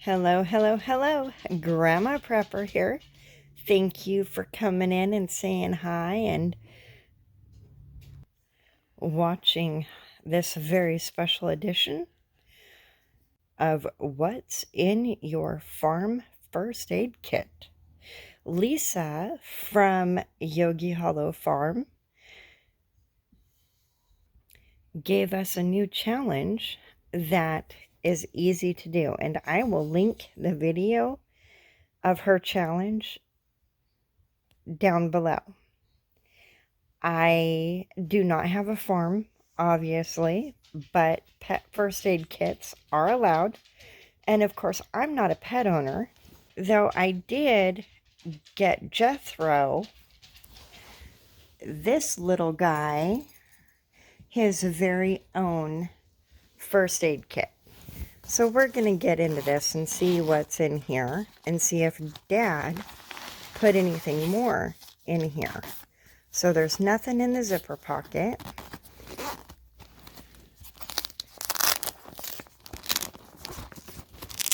Hello, hello, hello. Grandma Prepper here. Thank you for coming in and saying hi and watching this very special edition of What's in Your Farm First Aid Kit. Lisa from Yogi Hollow Farm gave us a new challenge that is easy to do, and I will link the video of her challenge down below. I do not have a farm, obviously, but pet first aid kits are allowed. And of course, I'm not a pet owner, though I did get Jethro, this little guy, his very own first aid kit. So we're going to get into this and see what's in here and see if Dad put anything more in here. So there's nothing in the zipper pocket.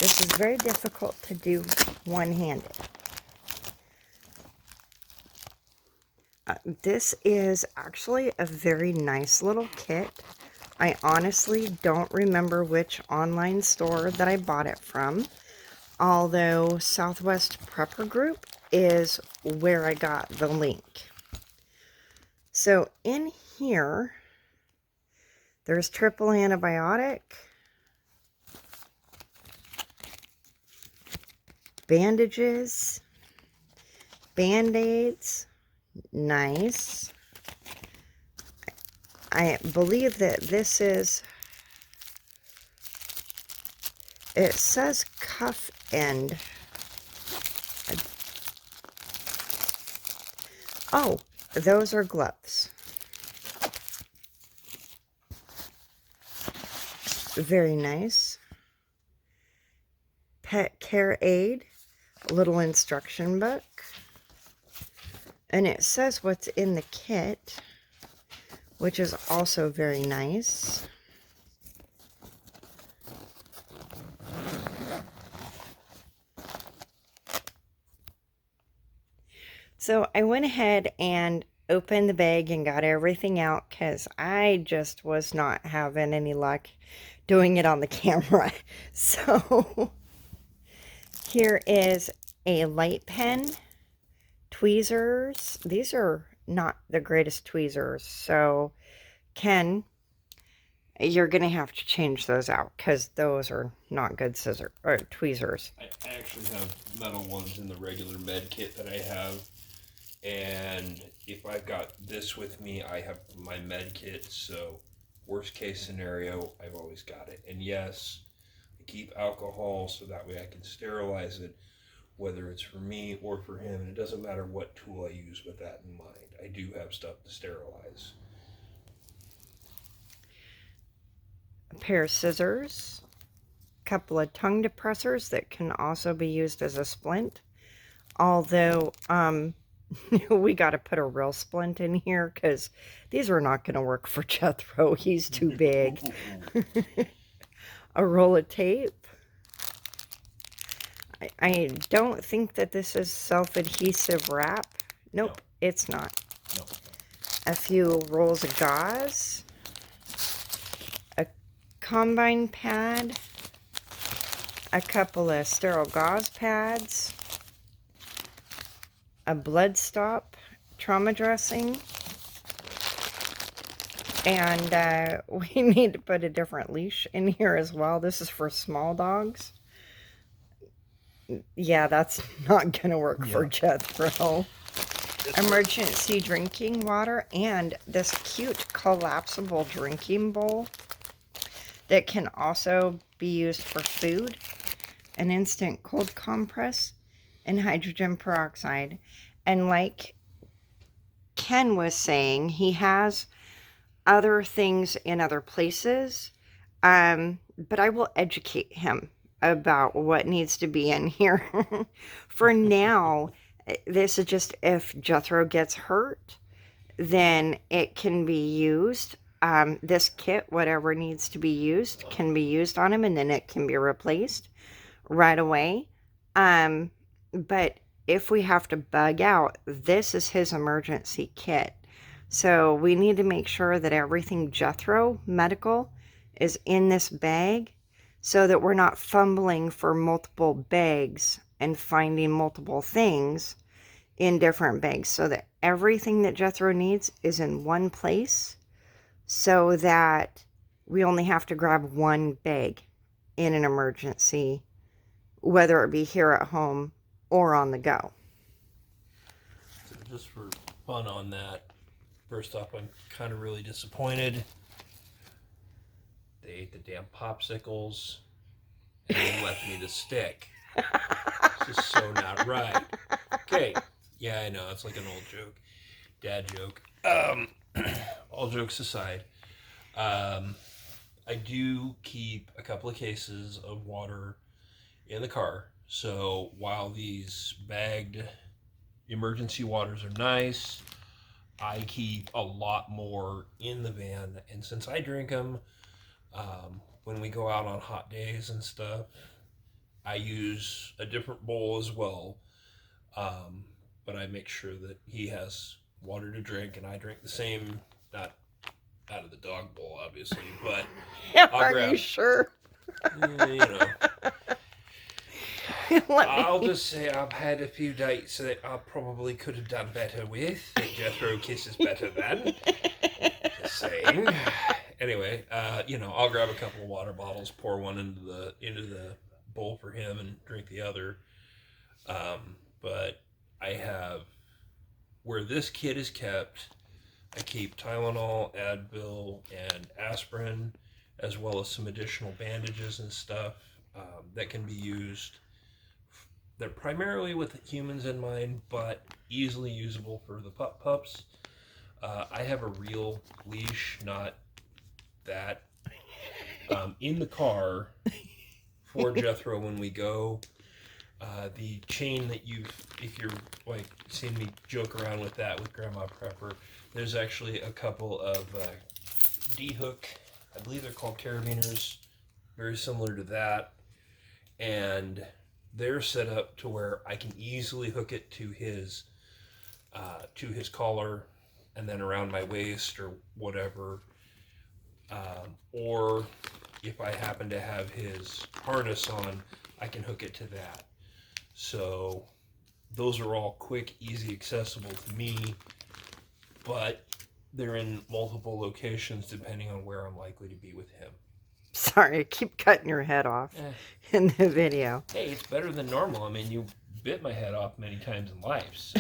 This is very difficult to do one-handed. This is actually a very nice little kit. I honestly don't remember which online store that I bought it from, although Southwest Prepper Group is where I got the link. So in here, there's triple antibiotic, bandages, band-aids, nice. I believe that this is, it says cuff end. Oh, those are gloves. Very nice. Pet care aid, little instruction book. And it says what's in the kit, which is also very nice. So I went ahead and opened the bag and got everything out because I just was not having any luck doing it on the camera. So here is a light pen, tweezers. These are not the greatest tweezers, so Ken, you're gonna have to change those out because those are not good scissors or tweezers. I actually have metal ones in the regular med kit that I have, and if I've got this with me, I have my med kit, so worst case scenario, I've always got it. And yes, I keep alcohol so that way I can sterilize it, whether it's for me or for him, and it doesn't matter what tool I use with that in mind. I do have stuff to sterilize. A pair of scissors, a couple of tongue depressors that can also be used as a splint, although we got to put a real splint in here because these are not going to work for Jethro. He's too big. A roll of tape. I don't think that this is self-adhesive wrap. Nope, no. It's not. No. A few rolls of gauze. A combine pad. A couple of sterile gauze pads. A blood stop trauma dressing. And we need to put a different leash in here as well. This is for small dogs. Yeah, that's not going to work for Jethro. Emergency drinking water and this cute collapsible drinking bowl that can also be used for food. An instant cold compress and hydrogen peroxide. And like Ken was saying, he has other things in other places, but I will educate him about what needs to be in here. For now, this is just if Jethro gets hurt, then it can be used. This kit, whatever needs to be used, can be used on him, and then it can be replaced. right away. But if we have to bug out, this is his emergency kit. So we need to make sure that everything Jethro medical is in this bag so that we're not fumbling for multiple bags and finding multiple things in different bags, so that everything that Jethro needs is in one place so that we only have to grab one bag in an emergency, whether it be here at home or on the go. So just for fun on that, first off, I'm kind of really disappointed. They ate the damn popsicles and then left me the stick. This is so not right. Okay, yeah, I know, it's like an old joke, dad joke. All jokes aside, I do keep a couple of cases of water in the car. So while these bagged emergency waters are nice, I keep a lot more in the van. And since I drink them when we go out on hot days and stuff, I use a different bowl as well. But I make sure that he has water to drink, and I drink the same, not out of the dog bowl, obviously, but Are you sure? you know. I'll just say I've had a few dates that I probably could have done better with, that Jethro kisses better than. Just saying. Anyway, I'll grab a couple of water bottles, pour one into the bowl for him, and drink the other. But I have, where this kit is kept, I keep Tylenol, Advil, and aspirin, as well as some additional bandages and stuff that can be used. They're primarily with humans in mind, but easily usable for the pups. I have a real leash, not that, in the car for Jethro when we go. The chain that if you're like seeing me joke around with that with Grandma Prepper, there's actually a couple of D-hook, I believe they're called carabiners, very similar to that, and they're set up to where I can easily hook it to his collar and then around my waist or whatever, or if I happen to have his harness on, I can hook it to that. So those are all quick, easy, accessible to me, but they're in multiple locations depending on where I'm likely to be with him. Sorry, I keep cutting your head off in the video. Hey, it's better than normal. I mean, you bit my head off many times in life, so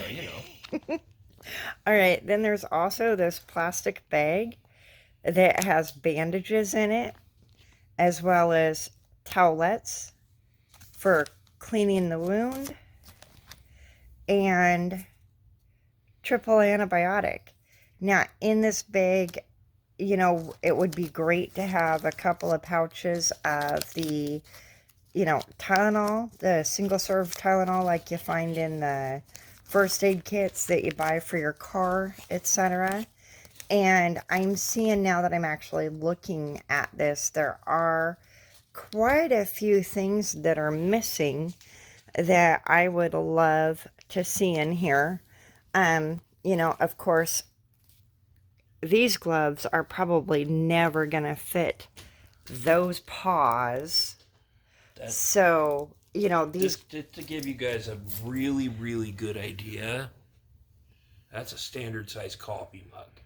All right, then there's also this plastic bag that has bandages in it, as well as towelettes for cleaning the wound, and triple antibiotic. Now, in this bag, it would be great to have a couple of pouches of the, Tylenol, the single-serve Tylenol like you find in the first aid kits that you buy for your car, etc. And I'm seeing now that I'm actually looking at this, there are quite a few things that are missing that I would love to see in here. Of course, these gloves are probably never going to fit those paws. So, these... Just to give you guys a really, really good idea, that's a standard size coffee mug,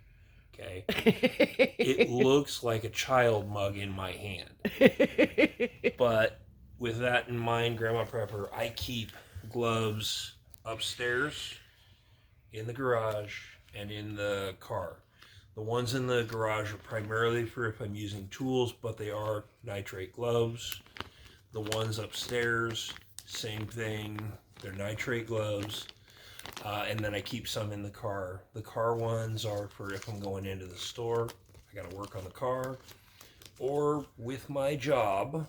okay? It looks like a child mug in my hand. But with that in mind, Grandma Prepper, I keep gloves upstairs, in the garage, and in the car. The ones in the garage are primarily for if I'm using tools, but they are nitrate gloves. The ones upstairs, same thing, they're nitrate gloves. And then I keep some in the car. The car ones are for if I'm going into the store, I gotta work on the car. Or with my job,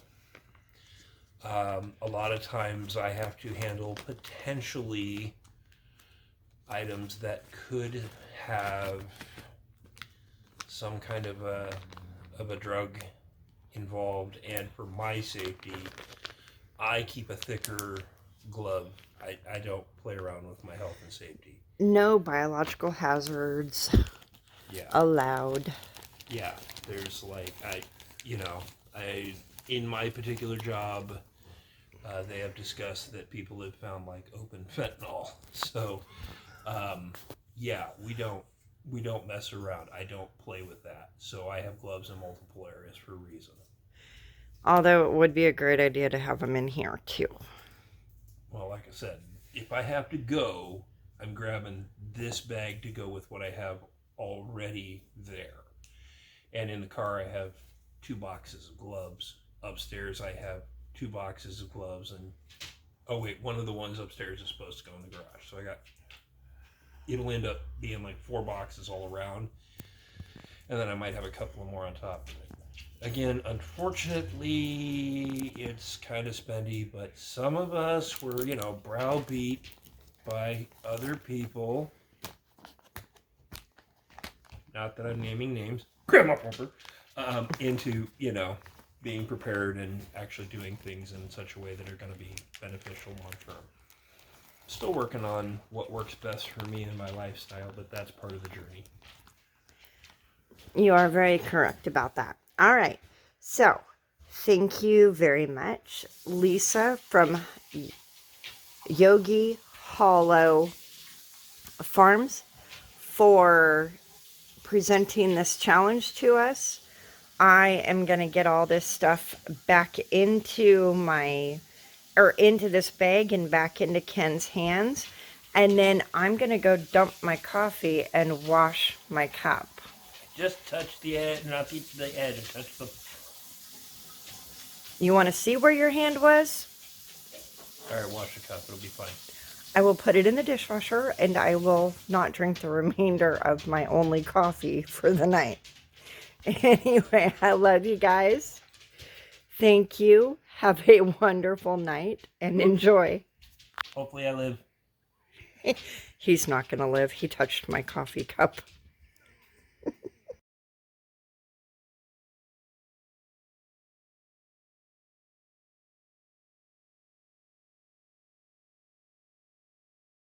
a lot of times I have to handle potentially items that could have some kind of a drug involved, and for my safety, I keep a thicker glove. I don't play around with my health and safety. No biological hazards Yeah. allowed. Yeah. There's like, in my particular job, they have discussed that people have found like open fentanyl. So, yeah, we don't mess around. I don't play with that. So I have gloves in multiple areas for a reason. Although it would be a great idea to have them in here too. Well, like I said, if I have to go, I'm grabbing this bag to go with what I have already there. And in the car, I have 2 boxes of gloves. Upstairs, I have 2 boxes of gloves. And, oh wait, one of the ones upstairs is supposed to go in the garage. So it'll end up being like 4 boxes all around. And then I might have a couple more on top of it. Again, unfortunately, it's kind of spendy, but some of us were, browbeat by other people. Not that I'm naming names. Grandma Pumper. Into, being prepared and actually doing things in such a way that are going to be beneficial long term. Still working on what works best for me and my lifestyle, but that's part of the journey. You are very correct about that. All right. So, thank you very much, Lisa from Yogi Hollow Farms, for presenting this challenge to us. I am going to get all this stuff back into into this bag and back into Ken's hands. And then I'm going to go dump my coffee and wash my cup. Just touch the edge, not the edge, touch the... You want to see where your hand was? Alright, wash the cup, it'll be fine. I will put it in the dishwasher, and I will not drink the remainder of my only coffee for the night. Anyway, I love you guys. Thank you. Have a wonderful night, and enjoy. Hopefully I live. He's not going to live. He touched my coffee cup.